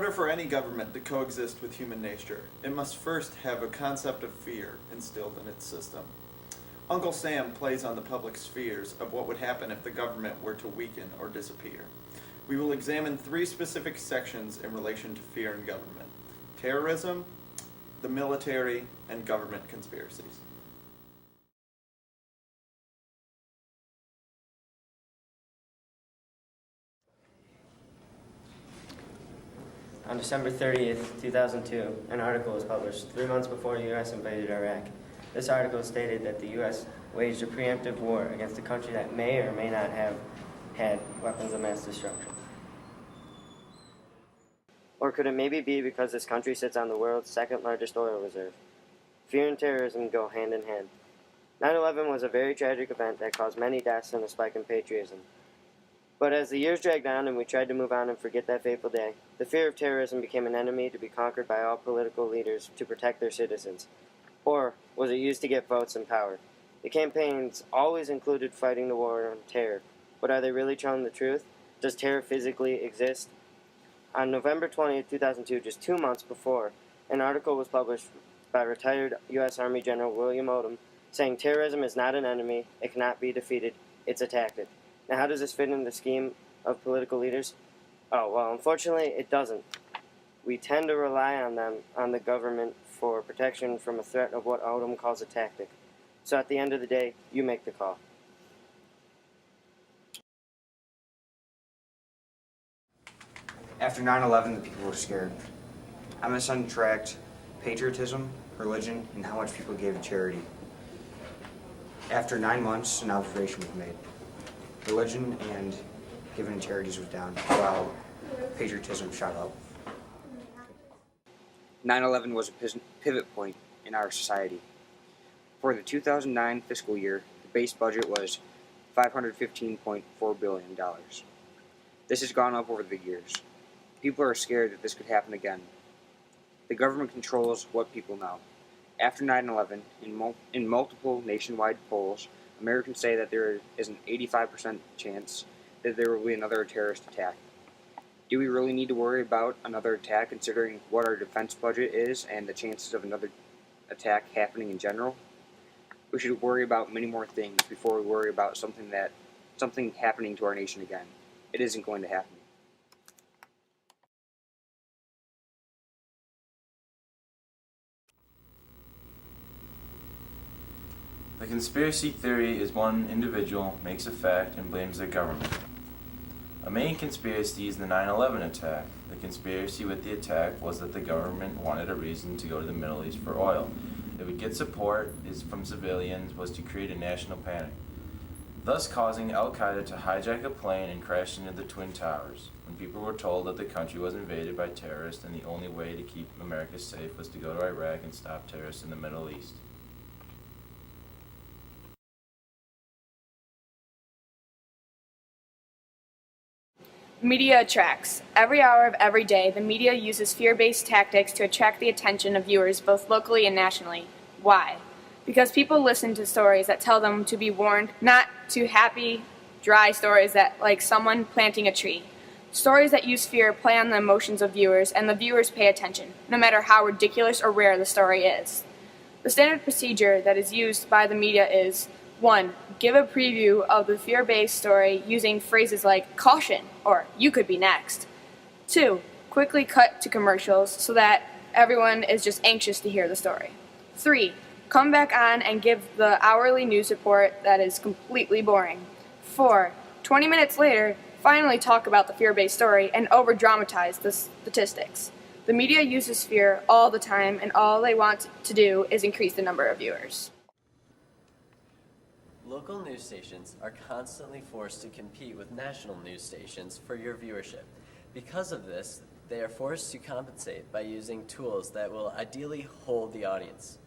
order for any government to coexist with human nature, it must first have a concept of fear instilled in its system. Uncle Sam plays on the public spheres of what would happen if the government were to weaken or disappear. We will examine 3 specific sections in relation to fear in government: terrorism, the military, and government conspiracies. On December 30th, 2002, an article was published 3 months before the U.S. invaded Iraq. This article stated that the U.S. waged a preemptive war against a country that may or may not have had weapons of mass destruction. Or could it maybe be because this country sits on the world's second largest oil reserve? Fear and terrorism go hand in hand. 9/11 was a very tragic event that caused many deaths and a spike in patriotism. But as the years dragged on and we tried to move on and forget that fateful day, the fear of terrorism became an enemy to be conquered by all political leaders to protect their citizens. Or was it used to get votes and power? The campaigns always included fighting the war on terror. But are they really telling the truth? Does terror physically exist? On November 20th, 2002, just 2 months before, an article was published by retired U.S. Army General William Odom saying terrorism is not an enemy, it cannot be defeated, it's a tactic. Now, how does this fit in the scheme of political leaders? Oh, well, unfortunately, it doesn't. We tend to rely on them, on the government, for protection from a threat of what Odom calls a tactic. So at the end of the day, you make the call. After 9/11, the people were scared. MSN tracked patriotism, religion, and how much people gave to charity. After 9 months, an observation was made. Religion and giving to charities was down, while patriotism shot up. 9/11 was a pivot point in our society. For the 2009 fiscal year, the base budget was $515.4 billion. This has gone up over the years. People are scared that this could happen again. The government controls what people know. After 9/11, in multiple nationwide polls, Americans say that there is an 85% chance that there will be another terrorist attack. Do we really need to worry about another attack considering what our defense budget is and the chances of another attack happening in general? We should worry about many more things before we worry about something happening to our nation again. It isn't going to happen. The conspiracy theory is one individual makes a fact and blames the government. A main conspiracy is the 9/11 attack. The conspiracy with the attack was that the government wanted a reason to go to the Middle East for oil. It would get support from civilians was to create a national panic, thus causing Al-Qaeda to hijack a plane and crash into the Twin Towers. When people were told that the country was invaded by terrorists and the only way to keep America safe was to go to Iraq and stop terrorists in the Middle East. Media attracts. Every hour of every day, the media uses fear-based tactics to attract the attention of viewers both locally and nationally. Why? Because people listen to stories that tell them to be warned, not to happy, dry stories that like someone planting a tree. Stories that use fear play on the emotions of viewers, and the viewers pay attention, no matter how ridiculous or rare the story is. The standard procedure that is used by the media is 1. Give a preview of the fear-based story using phrases like caution or you could be next. 2. Quickly cut to commercials so that everyone is just anxious to hear the story. 3. Come back on and give the hourly news report that is completely boring. 4. 20 minutes later, finally talk about the fear-based story and over-dramatize the statistics. The media uses fear all the time, and all they want to do is increase the number of viewers. Local news stations are constantly forced to compete with national news stations for your viewership. Because of this, they are forced to compensate by using tools that will ideally hold the audience.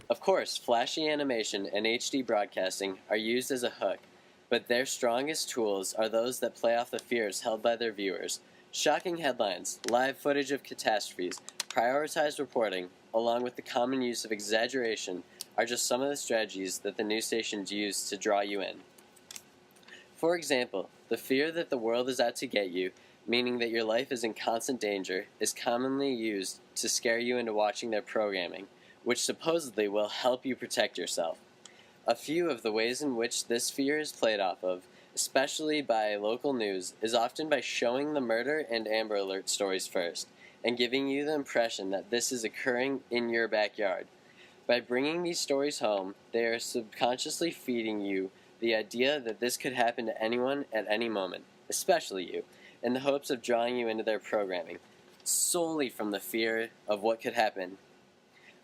Of course, flashy animation and HD broadcasting are used as a hook, but their strongest tools are those that play off the fears held by their viewers. Shocking headlines, live footage of catastrophes, prioritized reporting, along with the common use of exaggeration, are just some of the strategies that the news stations use to draw you in. For example, the fear that the world is out to get you meaning that your life is in constant danger, is commonly used to scare you into watching their programming, which supposedly will help you protect yourself. A few of the ways in which this fear is played off of, especially by local news, is often by showing the murder and Amber Alert stories first, and giving you the impression that this is occurring in your backyard. By bringing these stories home, they are subconsciously feeding you the idea that this could happen to anyone at any moment, especially you, in the hopes of drawing you into their programming, solely from the fear of what could happen.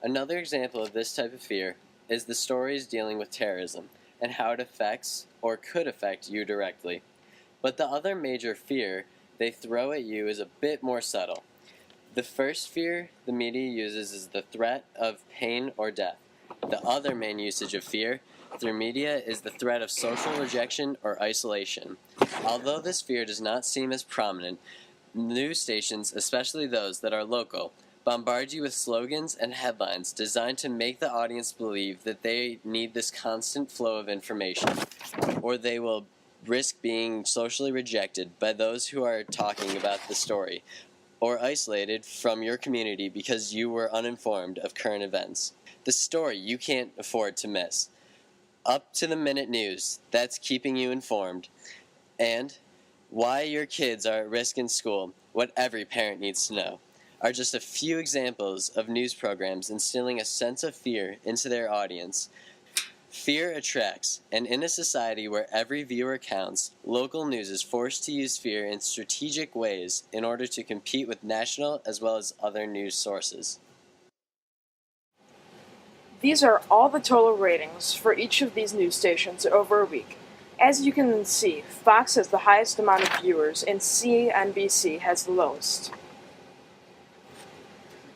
Another example of this type of fear is the stories dealing with terrorism and how it affects or could affect you directly. But the other major fear they throw at you is a bit more subtle. The first fear the media uses is the threat of pain or death. The other main usage of fear through media is the threat of social rejection or isolation. Although this fear does not seem as prominent, news stations, especially those that are local, bombard you with slogans and headlines designed to make the audience believe that they need this constant flow of information, or they will risk being socially rejected by those who are talking about the story, or isolated from your community because you were uninformed of current events. The story you can't afford to miss. Up to the minute news that's keeping you informed. And why your kids are at risk in school, what every parent needs to know, are just a few examples of news programs instilling a sense of fear into their audience. Fear attracts, and in a society where every viewer counts, local news is forced to use fear in strategic ways in order to compete with national as well as other news sources. These are all the total ratings for each of these news stations over a week. As you can see, Fox has the highest amount of viewers and CNBC has the lowest.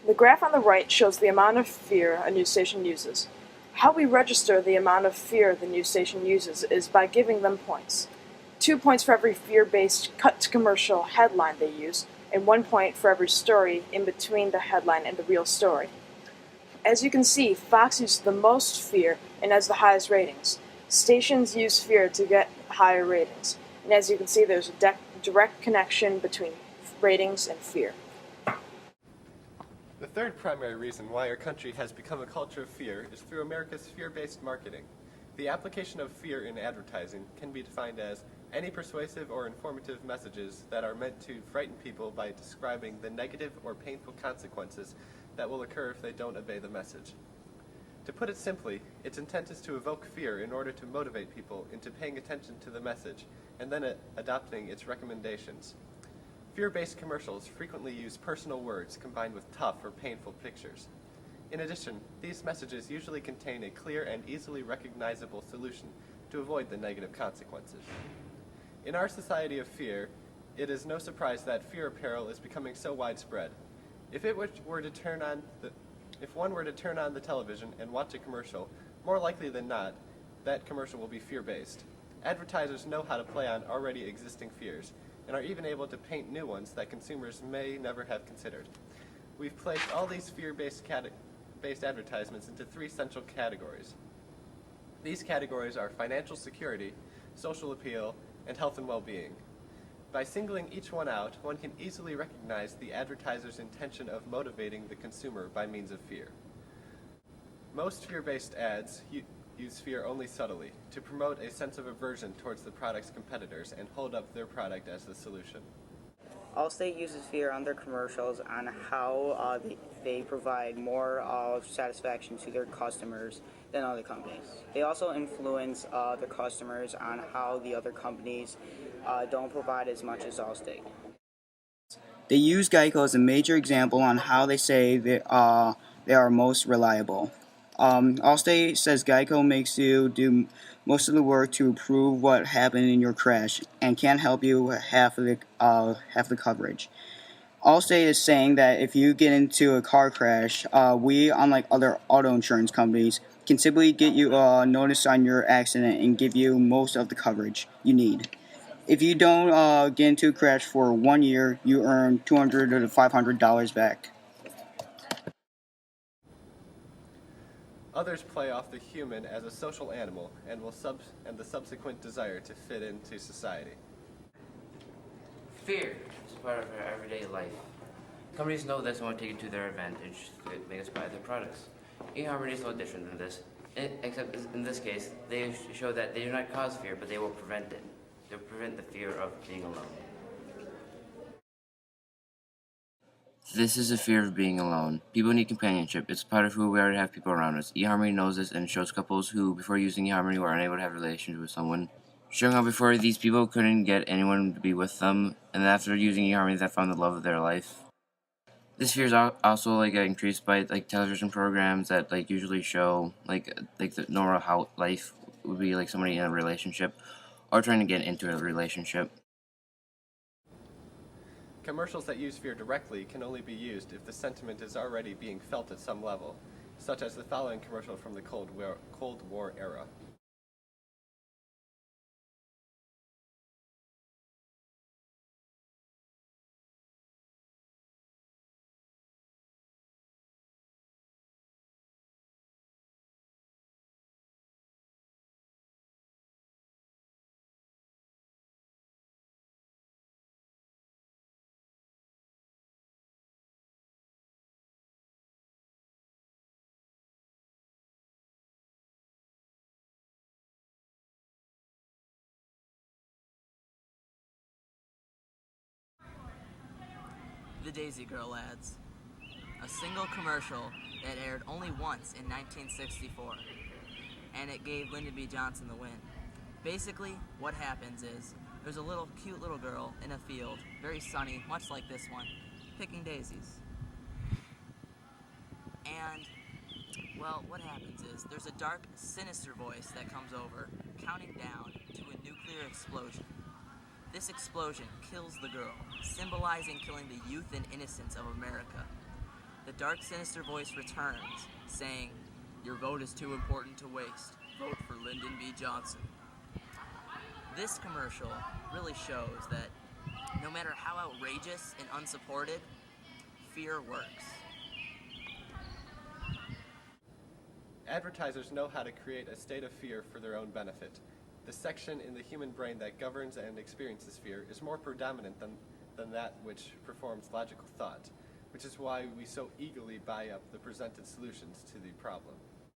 The graph on the right shows the amount of fear a news station uses. How we register the amount of fear the news station uses is by giving them points. 2 points for every fear-based cut-to-commercial headline they use, and 1 point for every story in between the headline and the real story. As you can see, Fox uses the most fear and has the highest ratings. Stations use fear to get higher ratings, and as you can see, there's a direct connection between ratings and fear. The third primary reason why our country has become a culture of fear is through America's fear-based marketing. The application of fear in advertising can be defined as any persuasive or informative messages that are meant to frighten people by describing the negative or painful consequences that will occur if they don't obey the message. To put it simply, its intent is to evoke fear in order to motivate people into paying attention to the message and then adopting its recommendations. Fear-based commercials frequently use personal words combined with tough or painful pictures. In addition, these messages usually contain a clear and easily recognizable solution to avoid the negative consequences. In our society of fear, it is no surprise that fear apparel is becoming so widespread. If one were to turn on the television and watch a commercial, more likely than not, that commercial will be fear-based. Advertisers know how to play on already existing fears, and are even able to paint new ones that consumers may never have considered. We've placed all these fear-based advertisements into 3 central categories. These categories are financial security, social appeal, and health and well-being. By singling each one out, one can easily recognize the advertiser's intention of motivating the consumer by means of fear. Most fear-based ads use fear only subtly, to promote a sense of aversion towards the product's competitors and hold up their product as the solution. Allstate uses fear on their commercials on how they provide more satisfaction to their customers than other companies. They also influence the customers on how the other companies don't provide as much as Allstate. They use Geico as a major example on how they say they are most reliable. Allstate says Geico makes you do most of the work to prove what happened in your crash and can't help you half the coverage. Allstate is saying that if you get into a car crash, we, unlike other auto insurance companies, can simply get you a notice on your accident and give you most of the coverage you need. If you don't get into a crash for 1 year, you earn $200 to $500 back. Others play off the human as a social animal and the subsequent desire to fit into society. Fear is part of our everyday life. Companies know this and want to take it to their advantage to make us buy their products. eHarmony is no different than this, except in this case, they show that they do not cause fear, but they will prevent it. They'll prevent the fear of being alone. This is the fear of being alone. People need companionship. It's part of who we already have people around us. eHarmony knows this and shows couples who, before using eHarmony, were unable to have a relationship with someone. Showing how before these people couldn't get anyone to be with them, and after using eHarmony, they found the love of their life. This fear is also increased by television programs that usually show the normal how life would be somebody in a relationship or trying to get into a relationship. Commercials that use fear directly can only be used if the sentiment is already being felt at some level, such as the following commercial from the Cold War era. The Daisy Girl ads. A single commercial that aired only once in 1964, and it gave Lyndon B. Johnson the win. Basically, what happens is, there's a cute little girl in a field, very sunny, much like this one, picking daisies. And, well, what happens is, there's a dark, sinister voice that comes over, counting down to a nuclear explosion. This explosion kills the girl, symbolizing killing the youth and innocence of America. The dark, sinister voice returns, saying, "Your vote is too important to waste. Vote for Lyndon B. Johnson." This commercial really shows that no matter how outrageous and unsupported, fear works. Advertisers know how to create a state of fear for their own benefit. The section in the human brain that governs and experiences fear is more predominant than that which performs logical thought, which is why we so eagerly buy up the presented solutions to the problem.